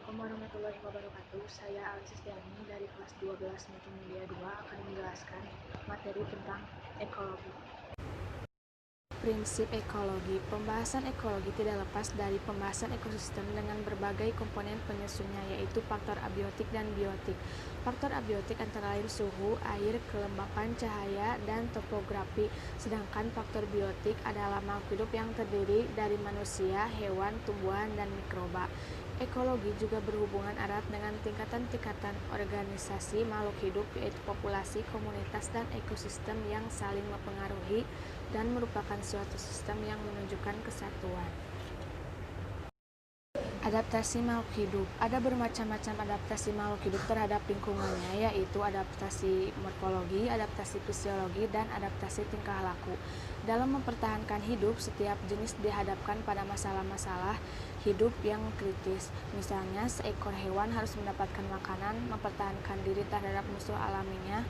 Assalamualaikum warahmatullahi wabarakatuh. Saya Alexis Tiani dari kelas 12 Multimedia 2 akan menjelaskan materi tentang ekologi. Prinsip ekologi. Pembahasan ekologi tidak lepas dari pembahasan ekosistem dengan berbagai komponen penyusunnya, yaitu faktor abiotik dan biotik. Faktor abiotik antara lain suhu, air, kelembapan cahaya, dan topografi. Sedangkan faktor biotik adalah makhluk hidup yang terdiri dari manusia, hewan, tumbuhan, dan mikroba. Ekologi juga berhubungan erat dengan tingkatan-tingkatan organisasi makhluk hidup, yaitu populasi, komunitas, dan ekosistem yang saling mempengaruhi dan merupakan suatu sistem yang menunjukkan kesatuan. Adaptasi makhluk hidup. Ada bermacam-macam adaptasi makhluk hidup terhadap lingkungannya, yaitu adaptasi morfologi, adaptasi fisiologi, dan adaptasi tingkah laku. Dalam mempertahankan hidup, setiap jenis dihadapkan pada masalah-masalah hidup yang kritis. Misalnya, seekor hewan harus mendapatkan makanan, mempertahankan diri terhadap musuh alaminya,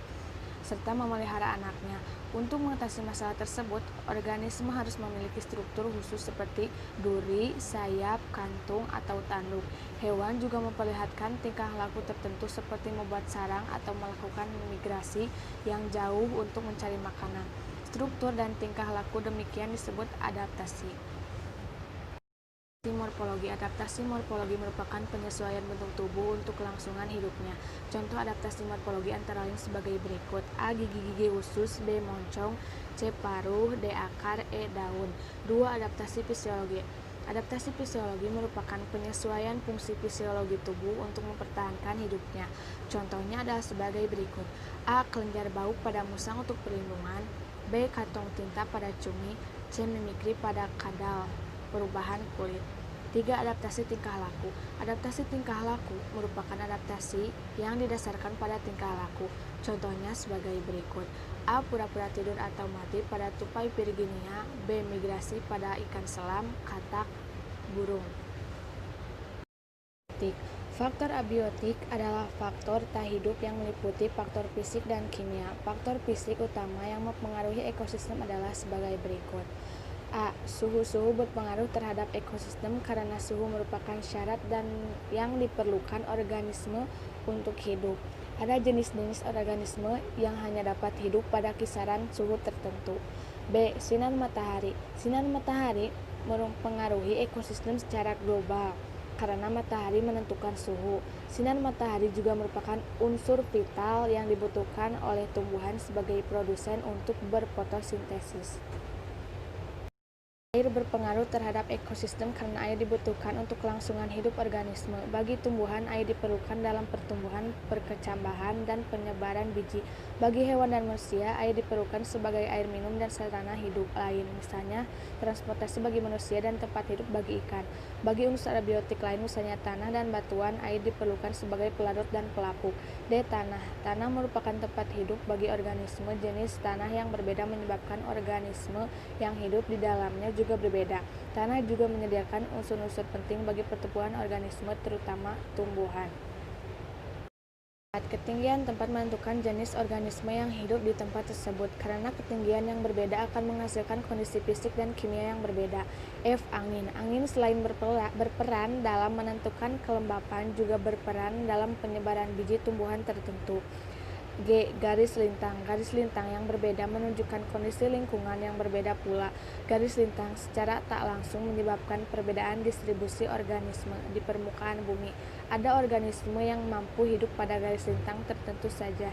serta memelihara anaknya. Untuk mengatasi masalah tersebut, organisme harus memiliki struktur khusus seperti duri, sayap, kantung, atau tanduk. Hewan juga memperlihatkan tingkah laku tertentu seperti membuat sarang atau melakukan migrasi yang jauh untuk mencari makanan. Struktur dan tingkah laku demikian disebut adaptasi. Morfologi. Adaptasi morfologi merupakan penyesuaian bentuk tubuh untuk kelangsungan hidupnya. Contoh adaptasi morfologi antara lain sebagai berikut: A. Gigi-gigi usus, B. Moncong, C. Paruh, D. Akar, E. Daun. 2. Adaptasi fisiologi. Adaptasi fisiologi merupakan penyesuaian fungsi fisiologi tubuh untuk mempertahankan hidupnya. Contohnya adalah sebagai berikut: A. Kelenjar bau pada musang untuk perlindungan, B. Kantong tinta pada cumi, C. Mimikri pada kadal perubahan kulit. 3. Adaptasi tingkah laku. Adaptasi tingkah laku merupakan adaptasi yang didasarkan pada tingkah laku. Contohnya sebagai berikut: A. Pura-pura tidur atau mati pada tupai Virginia, B. Migrasi pada ikan selam, katak, burung. Faktor abiotik adalah faktor tak hidup yang meliputi faktor fisik dan kimia. Faktor fisik utama yang mempengaruhi ekosistem adalah sebagai berikut: A. Suhu berpengaruh terhadap ekosistem karena suhu merupakan syarat dan yang diperlukan organisme untuk hidup. Ada jenis-jenis organisme yang hanya dapat hidup pada kisaran suhu tertentu. B. Sinar matahari. Sinar matahari mempengaruhi ekosistem secara global karena matahari menentukan suhu. Sinar matahari juga merupakan unsur vital yang dibutuhkan oleh tumbuhan sebagai produsen untuk berfotosintesis. Air berpengaruh terhadap ekosistem karena air dibutuhkan untuk kelangsungan hidup organisme. Bagi tumbuhan, air diperlukan dalam pertumbuhan, perkecambahan, dan penyebaran biji. Bagi hewan dan manusia, air diperlukan sebagai air minum dan sarana hidup lain, misalnya transportasi bagi manusia dan tempat hidup bagi ikan. Bagi unsur abiotik lain, misalnya tanah dan batuan, air diperlukan sebagai pelarut dan pelapuk. D. Tanah. Tanah merupakan tempat hidup bagi organisme. Jenis tanah yang berbeda menyebabkan organisme yang hidup di dalamnya juga berbeda. Tanah juga menyediakan unsur-unsur penting bagi pertumbuhan organisme, terutama tumbuhan. Ketinggian tempat menentukan jenis organisme yang hidup di tempat tersebut. Karena ketinggian yang berbeda akan menghasilkan kondisi fisik dan kimia yang berbeda. F. Angin. Angin selain berperan dalam menentukan kelembapan, juga berperan dalam penyebaran biji tumbuhan tertentu. G. Garis lintang. Garis lintang yang berbeda menunjukkan kondisi lingkungan yang berbeda pula. Garis lintang secara tak langsung menyebabkan perbedaan distribusi organisme di permukaan bumi. Ada organisme yang mampu hidup pada garis lintang tertentu saja.